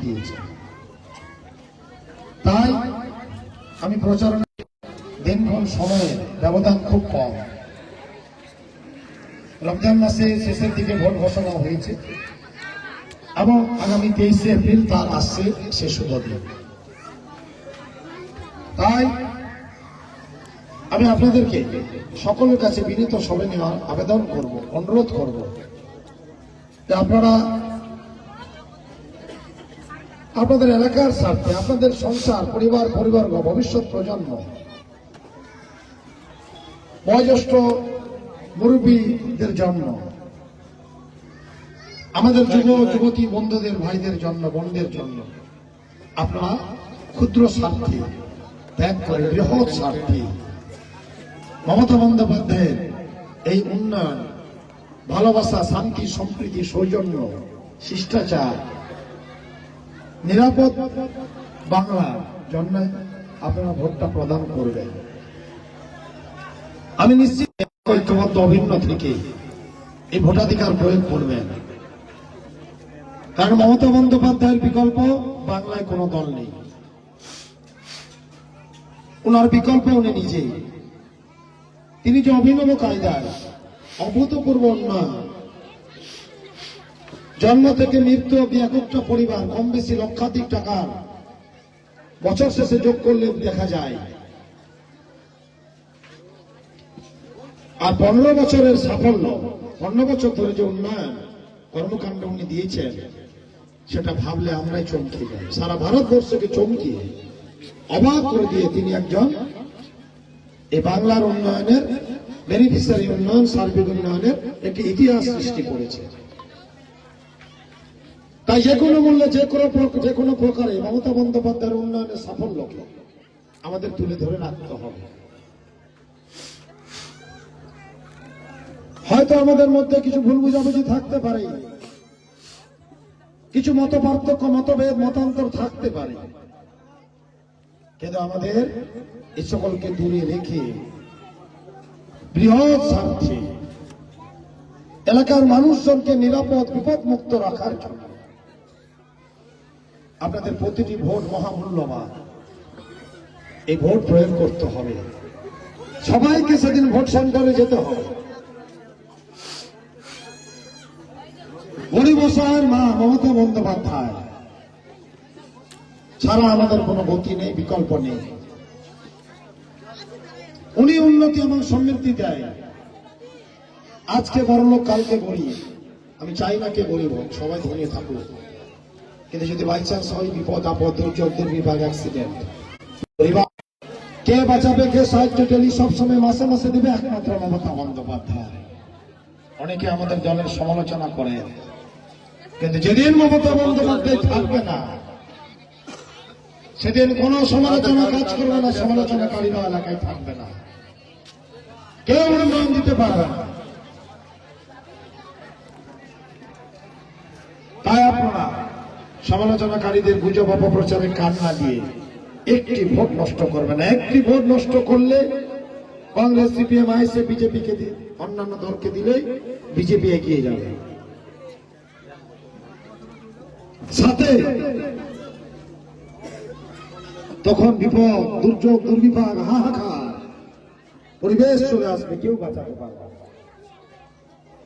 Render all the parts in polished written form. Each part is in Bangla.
দিয়েছে। তাই আমি প্রচারণা দিনক্ষণ সময়ের ব্যবধান খুব কম। রমজান মাসে শেষের দিকে ভোট ঘোষণা হয়েছে এবং আগামী 23শে এপ্রিল তার আসছে সে শুভ দিন। তাই আমি আপনাদেরকে সকলের কাছে বিনীত সবিনয়ে আবেদন করব, অনুরোধ করব যে আপনারা আপনাদের এলাকার স্বার্থে, আপনাদের সংসার, পরিবার, ভবিষ্যৎ প্রজন্ম, বয়োজ্যেষ্ঠ মুরব্বীদের জন্য, আমাদের যুবতী বন্ধুদের, ভাইদের জন্য, বোনদের জন্য আপনারা ক্ষুদ্র স্বার্থে ত্যাগ করে বৃহৎ স্বার্থে মমতা বন্দ্যোপাধ্যায়ের এই উন্নয়ন, ভালোবাসা, শান্তি, সম্প্রীতি, সৌজন্য, শিষ্টাচার, নিরাপদ বাংলার জন্য আপনারা ভোটটা প্রদান করবেন। আমি নিশ্চিত ঐক্যবদ্ধ অভিন্ন থেকে এই ভোটাধিকার প্রয়োগ করবেন, কারণ মমতা বন্দ্যোপাধ্যায়ের বিকল্প বাংলায় কোনো দল নেই। ওনার বিকল্প উনি নিজেই। তিনি যে অভিনব কায়দায় অভূতপূর্ব উন্নয়ন, জন্ম থেকে মৃত্যু অব্দি এক একটা পরিবার কম বেশি লক্ষাধিক টাকার বছর শেষে যোগ করলে দেখা যায়। আর 15 বছরের সাফল্য, 15 বছর ধরে যে উন্নয়ন কর্মকাণ্ড উনি দিয়েছেন, সেটা ভাবলে আমরাই চমকে যাই। সারা ভারতবর্ষকে চমকিয়ে অবাক করে দিয়ে তিনি একজন এই বাংলার উন্নয়নের বেনিফিশিয়ারি, উন্নয়ন, সার্বিক উন্নয়নের একটি ইতিহাস সৃষ্টি করেছে। তাই যে কোনো মূল্যে, যে কোনো প্রকারে মমতা বন্দ্যোপাধ্যায়ের উন্নয়নের সাফল্যকে আমাদের তুলে ধরে রাখতে হবে। হয়তো আমাদের মধ্যে কিছু ভুল বুঝাবুঝি থাকতে পারে, কিছু মত পার্থক্য, মতভেদ, মতান্তর থাকতে পারে, কিন্তু আমাদের এই সকলকে দূরে রেখে বৃহৎ স্বার্থে এলাকার মানুষজনকে নিরাপদ, বিপদ মুক্ত রাখার জন্য আপনাদের প্রতিটি ভোট মহামূল্যবান। এই ভোট প্রয়োগ করতে হবে। সবাইকে সেদিন ভোট সেন্টারে যেতে হবে। গরিব অসহায়ের মা মমতা বন্দ্যোপাধ্যায় ছাড়া আমাদের কোনো গতি নেই, বিকল্প নেই। উনি উন্নতি এবং সমৃদ্ধি দেয়। আজকে বড়লোক, কালকে গরিব। আমি চাই না কে গরিব হোক, সবাই ধনী থাকুক, কিন্তু যদি বাই চান্স হয় বিপদ আপদ, দুর্যোগ, দুর্বিপাক, অ্যাক্সিডেন্ট, কে বাঁচাবে, কে সাহায্য টেলি সবসময় মাসে মাসে দেবে? একমাত্র মমতা বন্দ্যোপাধ্যায়। অনেকে আমাদের দলের সমালোচনা করে, কিন্তু যেদিন মমতা বন্দ্যোপাধ্যায় থাকবে না, সেদিন কোন সমালোচনা কাজ করবে না, সমালোচনাকারীরা এলাকায় থাকবে না, কেউ উন্নয়ন দিতে পারবে না। তাই আপনারা সমালোচনাকারীদের গুজব অপপ্রচারে কান না দিয়ে একটি ভোট নষ্ট করবে না। একটি ভোট নষ্ট করলে কংগ্রেস, সিপিএম, আইএসএ, বিজেপিকে দিয়ে, অন্যান্য দলকে দিলেই বিজেপি এগিয়ে যাবে। সাথে তখন বিপদ, দুর্যোগ, দুর্বিপাক, হাহাকার পরিবেশ চলে আসবে, কেউ বাঁচাতে পারবে না।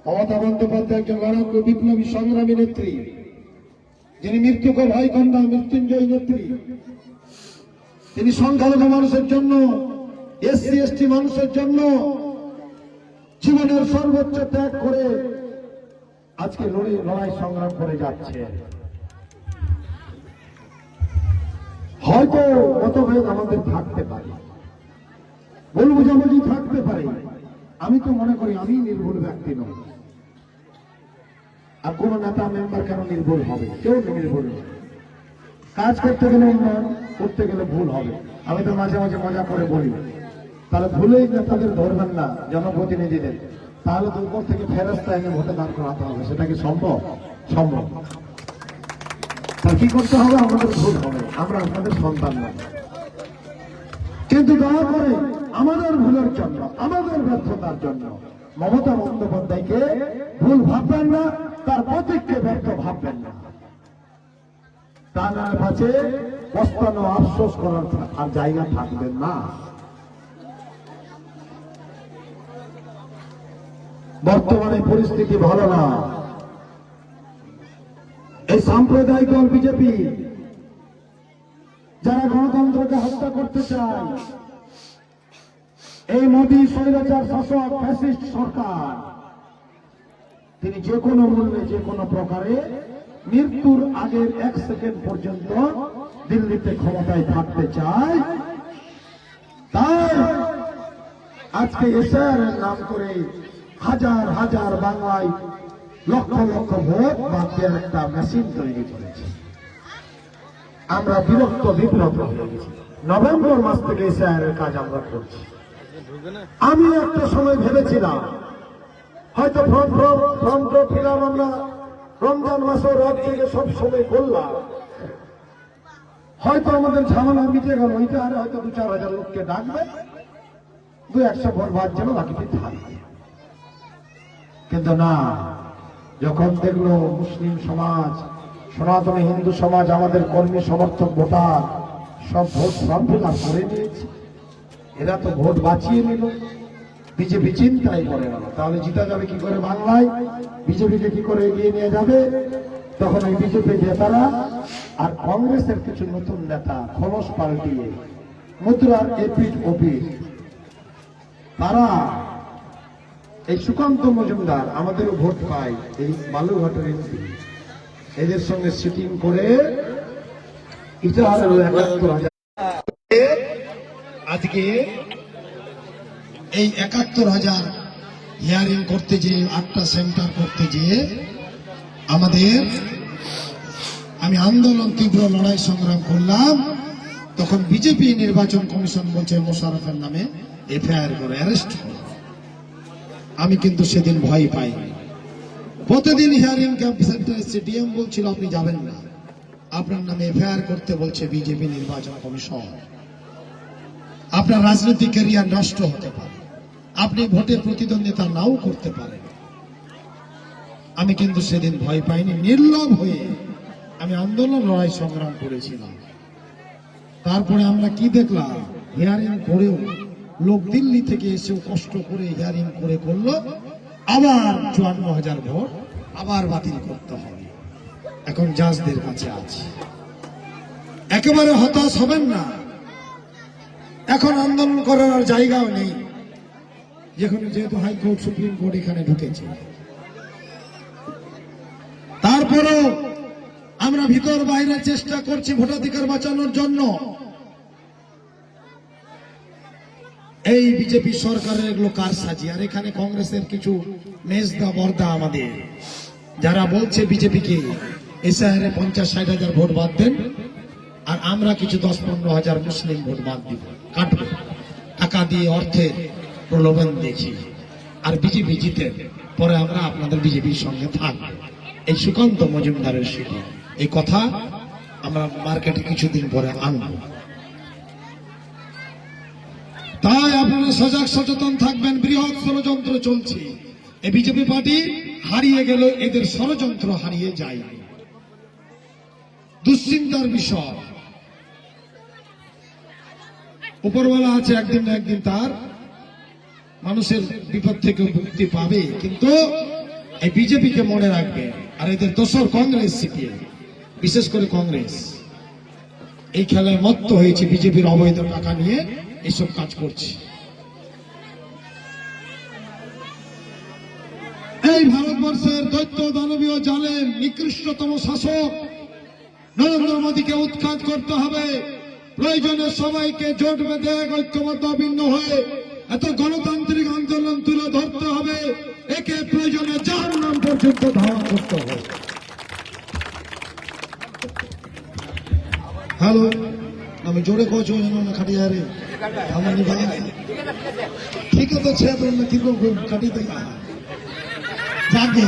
মমতা বন্দ্যোপাধ্যায় একজন লড়াকু, বিপ্লবী, সংগ্রামী নেত্রী, যিনি মৃত্যুকে ভয় করেন না, মৃত্যুঞ্জয়ী নেত্রী। তিনি সংখ্যালঘু মানুষের জন্য, এসসি এসটি মানুষের জন্য জীবনের সর্বোচ্চ ত্যাগ করে আজকে লড়াই সংগ্রাম করে যাচ্ছে। হয়তো মতভেদ আমাদের থাকতে পারে, ভুল বুঝাবুঝি থাকতে পারে। আমি তো মনে করি আমি নির্ভুল ব্যক্তি নই। আর কোন নেতা মেম্বার কেন নির্ভুল হবে? কেউ নির্ভুল নয়। কাজ করতে গেলে, উন্নয়ন করতে গেলে ভুল হবে। আমি তো মাঝে মাঝে মজা করে বলি, তাহলে ভুলেই নেতাদের ধরবেন না, জনপ্রতিনিধিদের, তাহলে তো উপর থেকে ফেরস্তা এনে ভোটে দাঁড় করাতে হবে। সেটা কি সম্ভব? সম্ভব। তার কি করতে হবে? আমাদের ভুল হবে, আমরা আপনাদের সন্তান না। কিন্তু দয়া করে আমাদের ভুলের জন্য, আমাদের ব্যর্থতার জন্য মমতা বন্দ্যোপাধ্যায়কে ভুল ভাববেন না, তার প্রতীককে ব্যর্থ ভাববেন না। তা না পাচ্ছে পস্তানো আফসোস করার আর জায়গা থাকবে না। বর্তমানে পরিস্থিতি ভালো না। এই সাম্প্রদায়িক দল বিজেপি যারা গণতন্ত্রকে হত্যা করতে চায়, এই মোদী স্বৈরাচার শাসক ফ্যাসিস্ট সরকার, তিনি যে কোনো মূল্যে যে কোনো প্রকারে মৃত্যুর আগের 1 সেকেন্ড পর্যন্ত দিল্লিতে ক্ষমতায় থাকতে চায়। তাই আজকে এসআর এর নাম করে হাজার হাজার বাংলায় লক্ষ লক্ষ ভোট বাদ দেওয়ার একটা মেশিন তৈরি করেছে। আমরা বিরক্ত বিব্রত হয়ে গেছি। নভেম্বর মাস থেকে এসআর এর কাজ আমরা করছি। আমি একটা সময় ভেবেছিলাম হয়তো ফর্ম ফিলাম আমরা রমজান মাসের রাত থেকে সব সময় করলাম, হয়তো আমাদের ঝামেলা মিটে গেল, ওইটা আর হয়তো 2-4 হাজার লোককে ডাকবে, 200-100 ভোট বাদ যেন বাকিটি থাকবে। কিন্তু না, যখন দেখলো মুসলিম সমাজ, সনাতনী হিন্দু সমাজ, আমাদের কর্মী সমর্থক ভোটার সব ভোট ফর্ম ফিল আপ করে নিয়েছে, এরা তো ভোট বাঁচিয়ে নিল, বিজেপি চিন্তাই করে গেল তাহলে জিতা যাবে কি করে বাংলায়, বিজেপিকে কি করে এগিয়ে নিয়ে যাবে। তখন এই বিজেপি নেতারা আর কংগ্রেসের কিছু নতুন নেতা খলস পাল্টিয়ে মুদ্রার এপিট ওপিট, তারা এই সুকান্ত মজুমদার আমাদেরও ভোট পায়, এই বালুরঘাটের এমপি, এদের সঙ্গে সিটিং করে ইটাহারের ৭১,০০০ আজকে এই ৭১,০০০ হিয়ারিং করতে যে 8টা সেন্টার করতে যে আমি আন্দোলন তীব্র লড়াই সংগ্রাম করলাম, তখন বিজেপি নির্বাচন কমিশন বলছে মোশাররফের নামে এফআইআর করে অ্যারেস্ট করো। আমি কিন্তু সেদিন ভয় পাই। প্রতিদিন হিয়ারিং ক্যাম্প সেন্টারে সিডিএম বলছিল আপনি যাবেন না, আপনার নামে এফআইআর করতে বলছে বিজেপি নির্বাচন কমিশন। আপনার রাজনৈতিক ক্যারিয়ার নষ্ট হতে পারে, আপনি ভোটে প্রতিদ্বন্দ্বিতা নাও করতে পারেন। আমি কিন্তু সেদিন ভয় পাইনি, নির্লভ হয়ে আমি আন্দোলন লড়াই সংগ্রাম করেছিলাম। তারপরে আমরা কি দেখলাম, হিয়ারিং করেও লোক দিল্লি থেকে এসেও কষ্ট করে হিয়ারিং করে করলো, আবার ৫৪,০০০ ভোট আবার বাতিল করতে হবে। এখন জাজদের কাছে আছে। একেবারে হতাশ হবেন না, এখন আন্দোলন করার আর জায়গাও নেই, যেহেতু হাইকোর্ট সুপ্রিম কোর্ট এখানে ঢুকেছে। তারপরেও আমরা ভিতর বাইরে চেষ্টা করছি ভোটাধিকার বাঁচানোর জন্য। এই বিজেপি সরকারের এগুলো কারসাজি। আর এখানে কংগ্রেসের কিছু মেজদা বর্দা আমাদের যারা বলছে বিজেপিকে এসআইআরে ৫০-৬০ হাজার ভোট বাদ দেন, আর আমরা কিছু ১০-১৫ হাজার মুসলিম ভোট বাদ দিব, কাটবো, টাকা দিয়ে অর্থের প্রলোভন দেখি, আর বিজেপি জিতে পরে আমরা আপনাদের বিজেপির সঙ্গে থাকবো। এই সুকান্ত মজুমদারের সিটি, এই কথা আমরা মার্কেটে কিছুদিন পরে আনবো। তাই আপনারা সজাগ সচেতন থাকবেন। বৃহৎ ষড়যন্ত্র চলছে। এই বিজেপি পার্টি হারিয়ে গেল, এদের ষড়যন্ত্র হারিয়ে যায়। দুশ্চিন্তার বিষয়, উপরওয়ালা আছে, একদিন না একদিন তার মানুষের বিপদ থেকে মুক্তি পাবে, কিন্তু এই বিজেপিকে মনে রাখবে। আর এদের দোসর কংগ্রেস, সিপিএম, বিশেষ করে কংগ্রেস এই খেলায় মত্ত হয়েছে, বিজেপির অবৈধ টাকা নিয়ে এইসব কাজ করছে। এই ভারতবর্ষের দৈত্য দানবীয় জালেম নিকৃষ্টতম শাসক নরেন্দ্র মোদীকে উৎখাত করতে হবে। প্রয়োজনে সবাইকে জোট বেঁধে ঐক্যবদ্ধ ভিন্ন হয়ে এত গণতান্ত্রিক আন্দোলন তুলে ধরতে হবে। একে প্রয়োজনে যার নাম পর্যন্ত ধাওয়া করতে হবে। হ্যালো, আমি জোরে কছো খাটিয়া রে আমানি ভাই ঠিক আছে কিরকম কাটি দেয় যাকে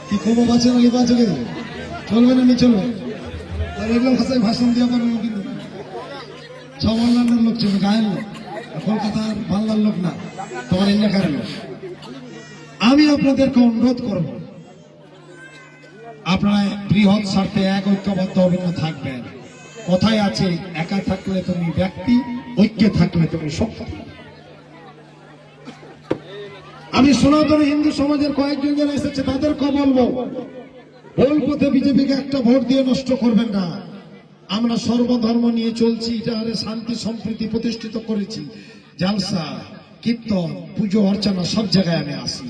কি কোনো বাঁচে না বাঁচে চলবে না, চলবে এগুলো ভাষায় ভাষণ দিয়ে পারবো, কিন্তু সব অন্যান্য লোক ছিল, গায়ের লোক, কলকাতার বাংলার লোক না, তোমার এলাকার লোক। আমি আপনাদেরকে অনুরোধ করব, আপনারা বৃহৎ স্বার্থে এক ঐক্যবদ্ধ অভিন্ন থাকবেন। কথায় আছে, একা থাকলে তুমি ব্যক্তি, ঐক্যে থাকলে তুমি শক্তি। আমি সনাতনী হিন্দু সমাজের কয়েকজন যারা এসেছে তাদেরকে বলবো, ভুল পথে বিজেপিকে একটা ভোট দিয়ে নষ্ট করবেন না। আমরা সর্বধর্ম নিয়ে চলছি, যাহারে শান্তি সম্প্রীতি প্রতিষ্ঠিত করেছি। জালসা, কীর্তন, পুজো অর্চনা সব জায়গায় আমি আসি।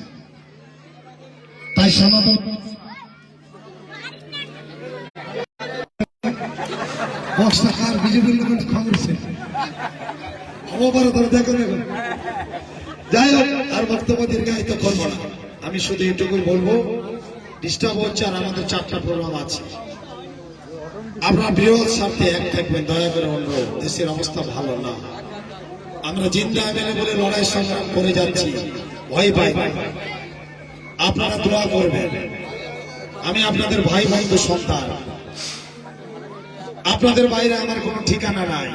তাই সনাতন বক্সাকার বিজেপির লোক কংগ্রেসে অববার তারা দেখো দেখো। যাই হোক, আর বক্তব্য দীর্ঘায়িত করবো না। আমি শুধু এটুকুই বলবো, ডিস্টার্ব হচ্ছে আর আমাদের 4টা প্রোগ্রাম আছে। আপনারা বৃহৎ স্বার্থে এক থাকবেন, দয়া করে অনুরোধ। দেশের অবস্থা ভালো না, আমরা জিন্দা এমএলএ বলে লড়াই সংগ্রাম করে যাচ্ছি, ভয় পাই। আপনারা দোয়া করবেন। আমি আপনাদের ভাই বন্ধু সন্তান, আপনাদের বাইরে আমার কোনো ঠিকানা নাই।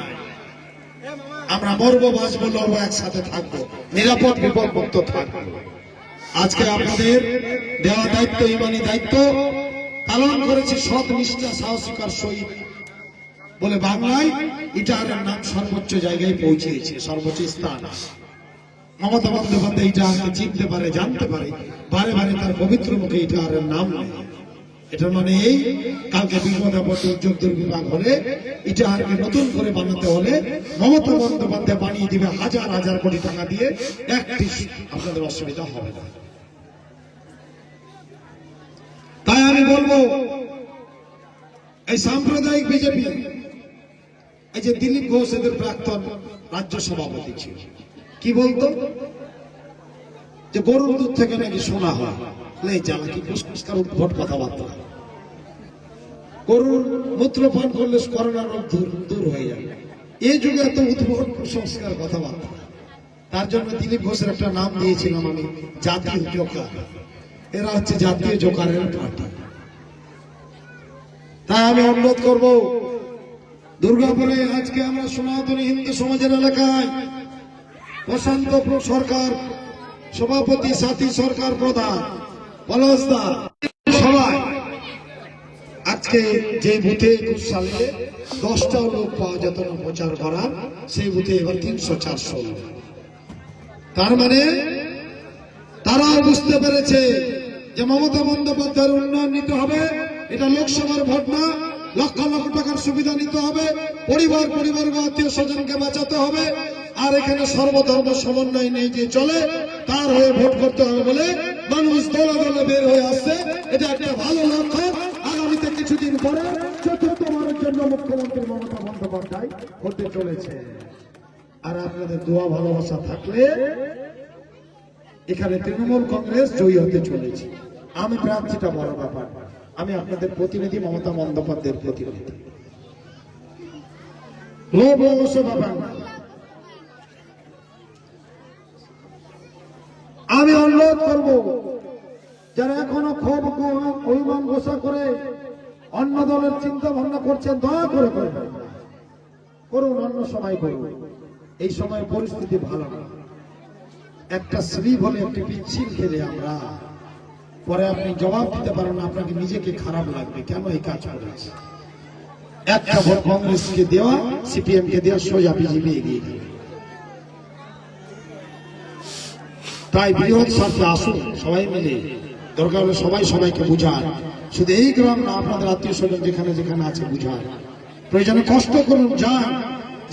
আমরা মরবো, বাঁচবো, লড়বো, একসাথে থাকবো, নিরাপদ বিপদ মুক্ত থাকবো। আজকে আপনাদের দেওয়া দায়িত্ব, ইমানি দায়িত্ব পালন করেছি সৎ নিষ্ঠা সাহসিকার সহিত বলে বাংলায় ইটাহারের নাম সর্বোচ্চ জায়গায় পৌঁছেছে, সর্বোচ্চ স্থান। মমতা বন্দ্যোপাধ্যায় ইটাহারকে চিনতে পারে, জানতে পারে, বারে বারে তার পবিত্র মুখে ইটাহারের নাম নেয়। এটা মানে এই, কালকে বিপদ আপদ দুর্যোগ দুর্বিপাক হলে ইটাহারকে নতুন করে বানাতে হলে মমতা বন্দ্যোপাধ্যায় বানিয়ে দিবে হাজার হাজার কোটি টাকা দিয়ে, একটি আপনাদের অসুবিধা হবে না। তাই আমি বলবো, এই সাম্প্রদায়িক বিজেপি, এই যে দিলীপ ঘোষ এদের প্রাক্তন রাজ্য সভাপতি ছিল, কি বলতো যে গরুর দুধ থেকে নাকি সোনা হয়। চালাকি কুসংস্কার উদ্ভট কথাবার্তা। গরুর মূত্র পান করলে করোনা রোগ দূর হয়ে যাবে, এই যুগে এত উদ্ভট কুসংস্কার কথাবার্তা। তার জন্য দিলীপ ঘোষের একটা নাম দিয়েছিলাম আমি, জাতীয় জোকার। এরা হচ্ছে জাতীয় জোকারের পার্টি। তাই আমি অনুরোধ করব, দুর্গাপুরে আজকে আমরা সনাতনী হিন্দু সমাজের এলাকায় প্রশান্ত সরকার সভাপতি, সাথী সরকার প্রধান, পলাশদা সবাই আজকে যে বুথে 21 সালে 10টা লোক পাওয়া যেত না প্রচার করার, সেই বুথে এবার 300-400 লোক। তার মানে তারা বুঝতে পেরেছে যে মমতা বন্দ্যোপাধ্যায়ের উন্নয়ন নিতে হবে। এটা লোকসভার ভোট না, লক্ষ লক্ষ টাকার সুবিধা নিতে হবে, পরিবার পরিবার বা আত্মীয় স্বজনকে বাঁচাতে হবে। আর এখানে সর্বধর্ম সমন্বয় নেই যে চলে, তার হয়ে ভোট করতে হবে বলে মানুষ দলে দলে বের হয়ে আসছে। এটা একটা ভালো লক্ষণ। আগামীতে কিছুদিন পরে চতুর্থবারের জন্য মুখ্যমন্ত্রী মমতা বন্দ্যোপাধ্যায় হতে চলেছে। আর আপনাদের দোয়া ভালোবাসা থাকলে এখানে তৃণমূল কংগ্রেস জয়ী হতে চলেছে। আমি প্রার্থীটা বড় ব্যাপার, আমি আপনাদের প্রতিনিধি, মমতা বন্দ্যোপাধ্যায়ের প্রতিনিধি। লোভ ব্যাপার না। আমি অনুরোধ করব, যারা এখনো ক্ষোভ অভিমান ঘোষণা করে অন্য দলের চিন্তা ভাবনা করছেন, দয়া করে করুন, অন্য সময় করুন। এই সময় পরিস্থিতি ভালো না। একটা স্লিপ হলে, একটি পিচ্ছিল খেলে আমরা পরে আপনি জবাব দিতে পারেন না, আপনাকে নিজেকে খারাপ লাগবে, কেন এই কাজ করেছে। একটা ভোট কংগ্রেসকে দেওয়া, সিপিএম কে দেওয়া, সোজা বিজেপি এগিয়ে যাবে। তাই বৃহৎ স্বার্থে আসুন, সবাই মিলে, দরকার হলে সবাই সবাইকে বুঝান। শুধু এই গ্রাম না, আপনাদের আত্মীয় স্বজন যেখানে যেখানে আছে বুঝান। প্রয়োজনে কষ্ট করুন, যান।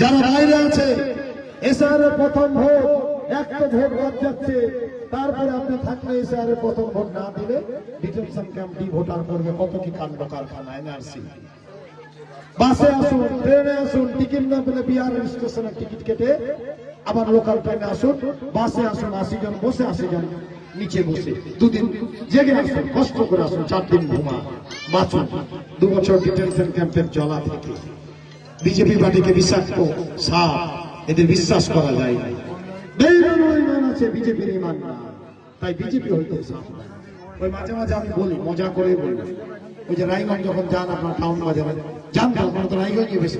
যারা বাইরে আছে, এসআরের প্রথম ভোট, একটা ভোট বাদ যাচ্ছে, তারপরে আপনি থাকলে এসআরের প্রথম ভোট না দিলে ডিটেনশন ক্যাম্প ভোটার করবে, কত কি কাণ্ড কারখানা। এনআরসি বাসে আসুন, ট্রেনে আসুন, টিকিট না পেলে বিহার স্টেশনের টিকিট কেটে আবার লোকাল ট্রেনে আসুন, বাসে আসুন, 80 জন বসে, 80 জন নিচে বসে, দুদিন জেগে আসুন, কষ্ট করে আসুন, 4 দিন ঘুমা, বাঁচুন 2 বছর ডিটেনশন ক্যাম্পের জ্বালা থেকে। বিজেপি পার্টিকে বিষাক্ত সাপ, এদের বিশ্বাস করা যায় না। ইমান আছে, বিজেপির ইমান না। তাই বিজেপি হইতে ওই মাঝে মাঝে আমি বলি, মজা করে বলি, ওই যে রায়গঞ্জ যখন যান, আপনার টাউন বাজারে যান, আপনারা তো রায়গঞ্জে বেশি,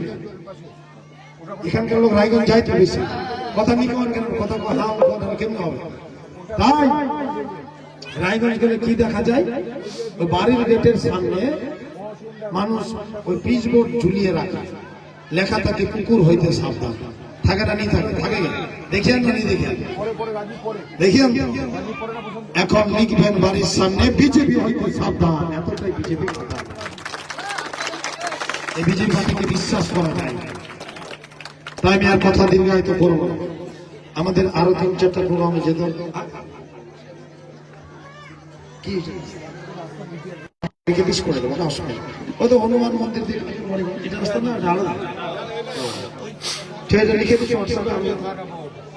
এখানকার লোক রায়গঞ্জ যাইতে বেশি। কথা নিকেমন কেন, কথা কেমন হবে। তাই রায়গঞ্জ গেলে কি দেখা যায়, ওই বাড়ির গেটের সামনে মানুষ ওই পিচ বোর্ড ঝুলিয়ে রাখে, লেখা থাকে কুকুর হইতে সাবধান। থাকে না নেই থাকে? থাকে গেলে দেখিয়ান না নেই দেখিয়ান? দেখিয়ান। এখন লিখবেন বাড়ির সামনে বিজেপি হইতে সাবধান। এতটাই বিজেপি কথা, এই বিজেপি পার্টিকে বিশ্বাস করা যায় না। তাই আমি আর কথা দীর্ঘায়িত করব না। আমাদের আরো 3-4টা প্রোগ্রামে যেত। কি করে দেবো না, অসুবিধা। ওই তো হনুমান মন্দির দিকে এটা রাস্তা না, আলাদা ঠিক আছে, লিখে দিচ্ছি হোয়াটসঅ্যাপে। আমি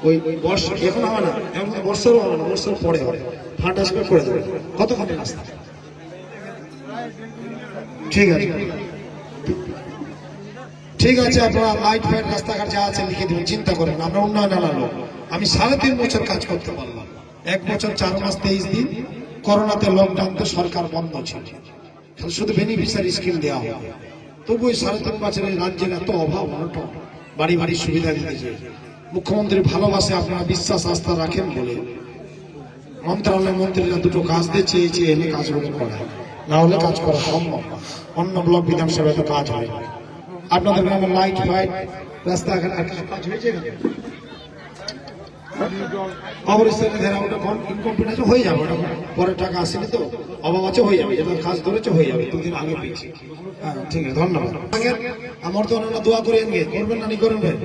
ওই বর্ষা এখন হবে না, এখন বর্ষারও হবে না, বর্ষার পরে হবে, ফান্ড আসবে করে দেবে। কতক্ষণের রাস্তা? ঠিক আছে, ঠিক আছে। আপনারা লাইট ফাইট রাস্তাঘাট যা আছে লিখে দেবেন, চিন্তা করেন। আমরা উন্নয়ন আনালো, আমি 3.5 বছর কাজ করতে পারলাম। 1 বছর 4 মাস 23 দিন করোনাতে, লকডাউনতে সরকার বন্ধ ছিল, শুধু বেনিফিশিয়ারি স্কিম দেওয়া হবে। তবু ওই 3.5 বছরের রাজ্যের এত অভাব, বাড়ি বাড়ি সুবিধা দিতেছে। মুখ্যমন্ত্রী ভালোবাসে, আপনারা বিশ্বাস আস্থা রাখেন বলে মন্ত্রণালয় মন্ত্রীরা দুটো কাজ দিয়ে চেয়ে এনে কাজগুলো করায়, না হলে কাজ করা সম্ভব না। অন্য ব্লক বিধানসভায় তো কাজ হয় না। আপনাদের গ্রামে লাইট ফাইট রাস্তাঘাট কাজ হয়েছে, অবস্থা ইনকমপ্লিট আছে, হয়ে যাবে। ওটা পরে টাকা আসেনি তো, অভাব আছে, হয়ে যাবে। যেটা কাজ ধরেছে হয়ে যাবে, 2 দিন আগে পেয়েছি। হ্যাঁ ঠিক আছে, ধন্যবাদ। আমার তো ওনারা দোয়া করে করবেন না, করবেন।